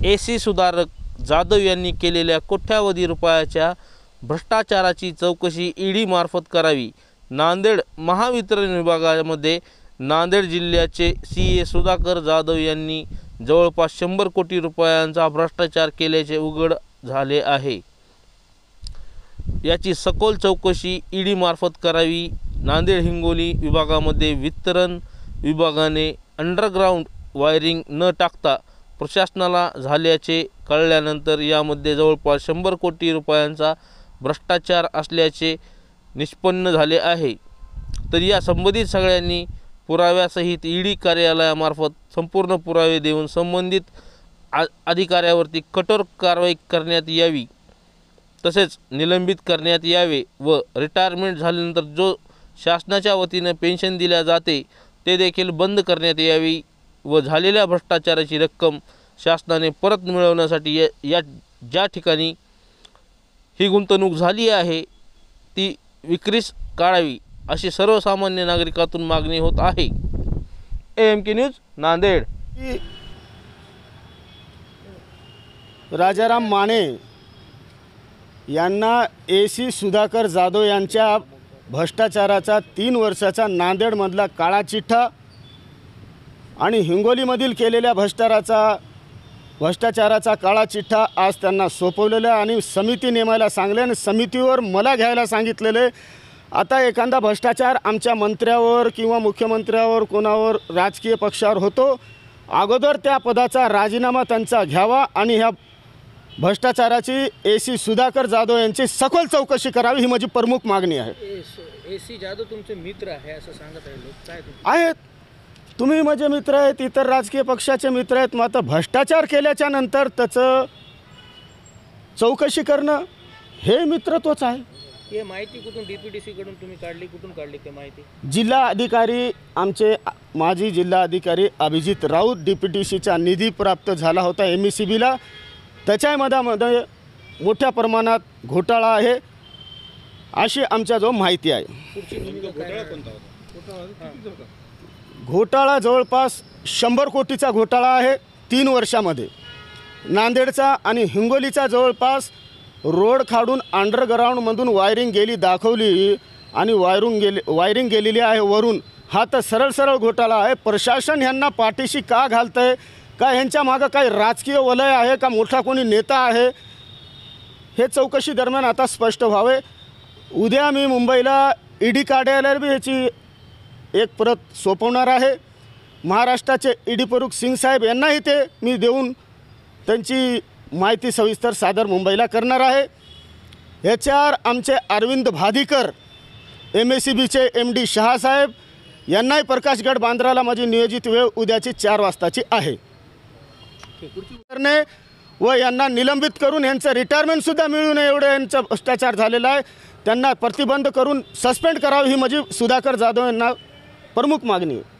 AC सुधारक जाधव यांनी केलेल्या कोट्यावधी रुपयाच्या भ्रष्टाचाराची चौकशी ईडी मार्फत करावी। नांदेड महावितरण विभागामध्ये नांदेड जिल्ह्याचे सीए सुधाकर जाधव यांनी जवळपास 100 कोटी रुपयांचा भ्रष्टाचार केल्याचे उघड झाले आहे। याची सखोल चौकशी ईडी मार्फत करावी। नांदेड हिंगोली विभागामध्ये वितरण विभागाने अंडरग्राउंड वायरिंग न टाकता प्रशासनाला झाल्याचे कळल्यानंतर यामध्ये जवळपास 100 कोटी रुपयांचा भ्रष्टाचार असल्याचे निष्पन्न झाले आहे। तर या संबंधित सगळ्यांनी पुराव्यासहित ईडी कार्यालयामार्फत संपूर्ण पुरावे देऊन संबंधित अधिकाऱ्यावरती कठोर कारवाई करण्यात यावी, तसेच निलंबित करण्यात यावे व रिटायरमेंट झाल्यानंतर जो शासनाच्या वतीने पेन्शन दिल्या जाते ते देखील बंद करण्यात यावी व झालेल्या भ्रष्टाचाराची रक्कम शासनाने परत मिळवण्यासाठी या ज्या ठिकाणी ही गुंतवणूक झाली आहे ती विक्रीस काढावी अशी सर्वसामान्य नागरिकातून मागणी होत आहे। AMK news Nanded. राजाराम माने यांना एसी सुधाकर जाधव यांच्या भ्रष्टाचाराचा 3 वर्षाचा नांदेडमधला काळा चिठ्ठा आणि हिंगोलीमधील केलेल्या भ्रष्टाचाराचा काळा चिठ्ठा आज त्यांना सोपवलेला आणि समिती नेमायला सांगले आणि समितीवर मला घ्यायला सांगितलेले। आता एखादा भ्रष्टाचार आमच्या मंत्र्यावर किंवा मुख्यमंत्र्यावर कोणावर राजकीय पक्षावर होतो, अगोदर त्या पदाचा राजीनामा त्यांचा घ्यावा आणि ह्या भ्रष्टाचाराची एसी सुधाकर जाधव यांची सखोल चौकशी करावी ही माझी प्रमुख मागणी आहे। एसी जाधव तुमचे मित्र आहे असं सांगत आहे लोक, काय आहेत? तुम्ही माझे मित्र आहेत, इतर राजकीय पक्षाचे मित्र आहेत, मात्र भ्रष्टाचार केल्याच्या नंतर त्याचं चौकशी करणं हे मित्रत्वच आहे। हे माहिती कुठून DPDC कडून तुम्ही काढली, कुठून काढली ते माहिती? जिल्हा अधिकारी आमचे माजी जिल्हा अधिकारी अभिजित राऊत DPDCचा निधी प्राप्त झाला होता MECBला, त्याच्यामध्ये मोठ्या प्रमाणात घोटाळा आहे अशी आमच्याजवळ माहिती आहे। घोटाळा जवळपास 100 कोटीचा घोटाळा आहे 3 वर्षामध्ये। नांदेडचा आणि हिंगोलीचा जवळपास रोड खाडून अंडरग्राउंडमधून वायरिंग गेली दाखवली आणि वायरिंग गेलेली आहे वरून। हा तर सरळ घोटाळा आहे। प्रशासन ह्यांना पाठीशी का घालतं आहे? का ह्यांच्या मागं काही राजकीय वलय आहे का मोठा कोणी नेता आहे? हे चौकशी दरम्यान आता स्पष्ट व्हावे। उद्या मी मुंबईला ईडी कार्यालयावर बी ह्याची एक प्रत सोपवणार आहे। महाराष्ट्राचे ईडी प्रमुख सिंग साहेब यांनाही ते मी देऊन त्यांची माहिती सविस्तर सादर मुंबईला करणार आहे। ह्याच्यावर आमचे अरविंद भादीकर MECBचे MD शहासाहेब यांनाही प्रकाशगड बांद्राला माझी नियोजित वेळ उद्याची 4 वाजताची आहे करणे व यांना निलंबित करून यांचं रिटायरमेंटसुद्धा मिळू नये एवढं यांचा भ्रष्टाचार झालेला आहे। त्यांना प्रतिबंध करून सस्पेंड करावं ही माझी सुधाकर जाधव यांना प्रमुख मागणी आहे।